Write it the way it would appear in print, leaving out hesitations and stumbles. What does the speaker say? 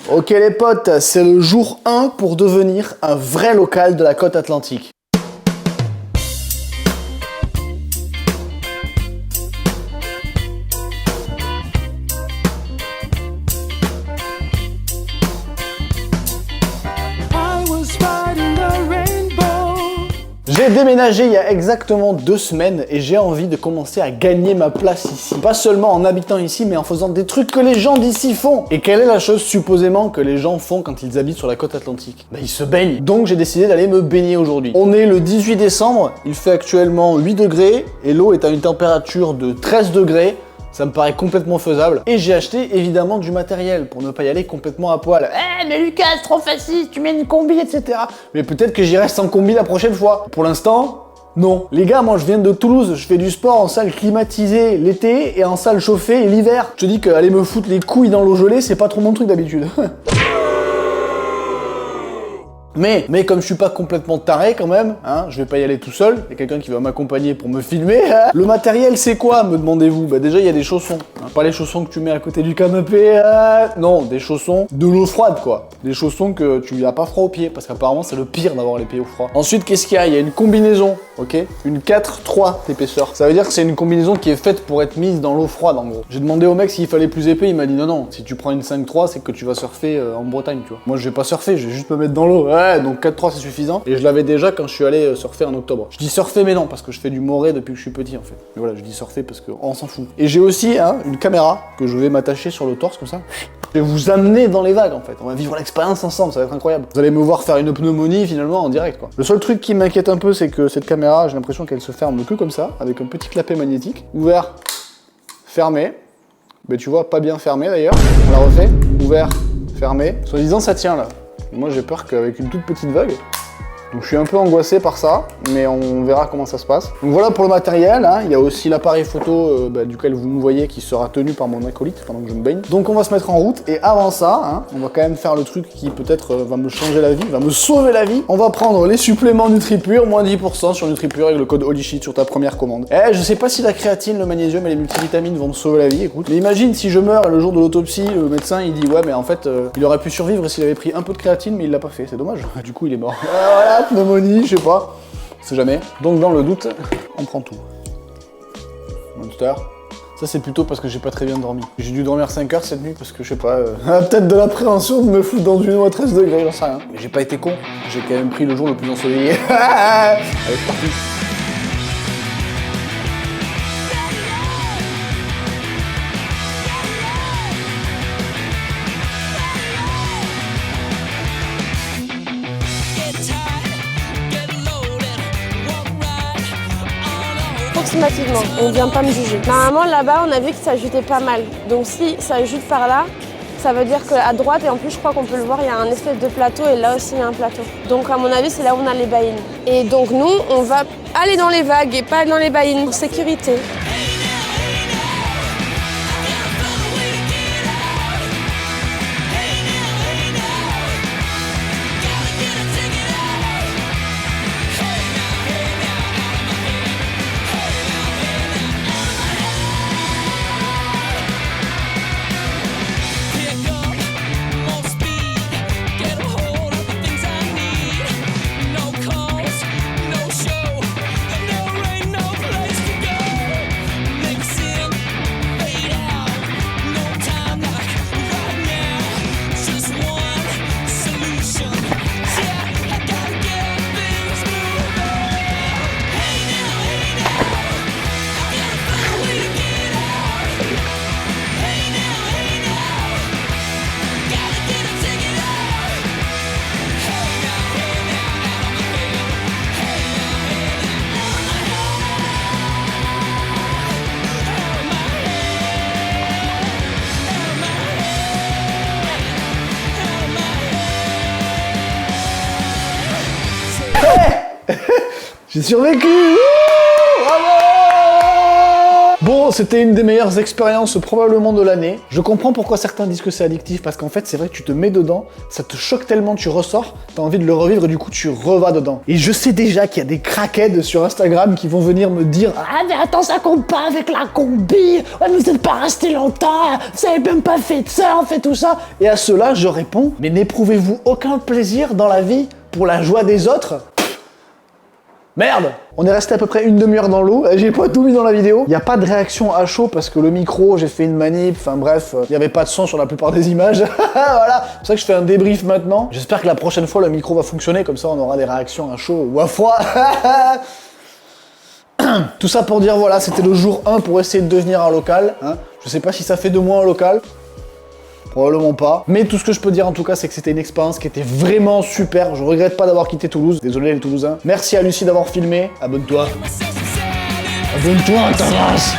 Ok les potes, c'est le jour 1 pour devenir un vrai local de la côte atlantique. J'ai déménagé il y a exactement 2 semaines et j'ai envie de commencer à gagner ma place ici. Pas seulement en habitant ici, mais en faisant des trucs que les gens d'ici font. Et quelle est la chose supposément que les gens font quand ils habitent sur la côte atlantique? Bah ils se baignent. Donc j'ai décidé d'aller me baigner aujourd'hui. On est le 18 décembre, il fait actuellement 8 degrés et l'eau est à une température de 13 degrés. Ça me paraît complètement faisable. Et j'ai acheté évidemment du matériel pour ne pas y aller complètement à poil. Eh mais Lucas, c'est trop facile, tu mets une combi, etc. Mais peut-être que j'irai sans combi la prochaine fois. Pour l'instant, non. Les gars, moi je viens de Toulouse, je fais du sport en salle climatisée l'été et en salle chauffée l'hiver. Je te dis qu'aller me foutre les couilles dans l'eau gelée, c'est pas trop mon truc d'habitude. Mais comme je suis pas complètement taré quand même, hein, je vais pas y aller tout seul, il y a quelqu'un qui va m'accompagner pour me filmer. Le matériel c'est quoi, me demandez-vous? Bah déjà il y a des chaussons, hein, pas les chaussons que tu mets à côté du canapé, non, des chaussons de l'eau froide quoi. Des chaussons que tu n'as pas froid aux pieds, parce qu'apparemment c'est le pire d'avoir les pieds au froid. Ensuite qu'est-ce qu'il y a? Il y a une combinaison, ok? Une 4-3 d'épaisseur. Ça veut dire que c'est une combinaison qui est faite pour être mise dans l'eau froide en gros. J'ai demandé au mec s'il fallait plus épais, il m'a dit non, si tu prends une 5-3 c'est que tu vas surfer en Bretagne, tu vois. Moi je vais pas surfer, je vais juste me mettre dans l'eau. Donc 4-3 c'est suffisant. Et je l'avais déjà quand je suis allé surfer en octobre. Je dis surfer mais non, parce que je fais du moré depuis que je suis petit en fait. Mais voilà, je dis surfer parce qu'on s'en fout. Et j'ai aussi une caméra que je vais m'attacher sur le torse comme ça. Je vais vous amener dans les vagues en fait. On va vivre l'expérience ensemble, ça va être incroyable. Vous allez me voir faire une pneumonie finalement en direct quoi. Le seul truc qui m'inquiète un peu c'est que cette caméra, j'ai l'impression qu'elle se ferme que comme ça, avec un petit clapet magnétique. Ouvert, fermé. Mais tu vois, pas bien fermé d'ailleurs. On la refait. Ouvert, fermé. Soi-disant ça tient là. Moi j'ai peur qu'avec une toute petite vague, donc je suis un peu angoissé par ça, mais on verra comment ça se passe. Donc voilà pour le matériel, hein. Il y a aussi l'appareil photo duquel vous me voyez qui sera tenu par mon acolyte pendant que je me baigne. Donc on va se mettre en route et avant ça, hein, on va quand même faire le truc qui peut-être va me changer la vie, va me sauver la vie. On va prendre les suppléments NutriPure, moins 10% sur NutriPure avec le code HOLYSHIT sur ta première commande. Je sais pas si la créatine, le magnésium et les multivitamines vont me sauver la vie, écoute. Mais imagine si je meurs le jour de l'autopsie, le médecin il dit ouais mais en fait il aurait pu survivre s'il avait pris un peu de créatine mais il l'a pas fait, c'est dommage. Du coup il est mort. Voilà, pneumonie, je sais pas, on sait jamais. Donc dans le doute, on prend tout. Monster. Ça c'est plutôt parce que j'ai pas très bien dormi. J'ai dû dormir 5 heures cette nuit parce que je sais pas, peut-être de l'appréhension de me foutre dans une eau à 13 degrés, j'en sais rien. Mais j'ai pas été con, j'ai quand même pris le jour le plus ensoleillé. Allez, c'est parti. Approximativement, on vient pas me juger. Normalement là-bas on a vu que ça jutait pas mal. Donc si ça jute par là, ça veut dire qu'à droite, et en plus je crois qu'on peut le voir, il y a un espèce de plateau et là aussi il y a un plateau. Donc à mon avis c'est là où on a les baïnes. Et donc nous on va aller dans les vagues et pas dans les baïnes pour sécurité. J'ai survécu. Bravo. Bon, Bon, c'était une des meilleures expériences probablement de l'année. Je comprends pourquoi certains disent que c'est addictif, parce qu'en fait, c'est vrai que tu te mets dedans, ça te choque tellement, tu ressors, t'as envie de le revivre et du coup, tu revas dedans. Et je sais déjà qu'il y a des crackheads sur Instagram qui vont venir me dire « Ah, mais attends, ça compte pas avec la combi, ouais, vous êtes pas resté longtemps, vous avez même pas fait de ça, on fait tout ça. » Et à cela, je réponds « Mais n'éprouvez-vous aucun plaisir dans la vie pour la joie des autres ? » Merde! On est resté à peu près une demi-heure dans l'eau, j'ai pas tout mis dans la vidéo. Il n'y a pas de réaction à chaud parce que le micro, j'ai fait une manip, enfin bref, il n'y avait pas de son sur la plupart des images. Voilà, c'est pour ça que je fais un débrief maintenant. J'espère que la prochaine fois, le micro va fonctionner, comme ça on aura des réactions à chaud ou à froid. Tout ça pour dire, voilà, c'était le jour 1 pour essayer de devenir un local. Hein. Je sais pas si ça fait de moi un local. Probablement pas. Mais tout ce que je peux dire en tout cas, c'est que c'était une expérience qui était vraiment super. Je regrette pas d'avoir quitté Toulouse. Désolé les Toulousains. Merci à Lucie d'avoir filmé. Abonne-toi. Abonne-toi, ta race.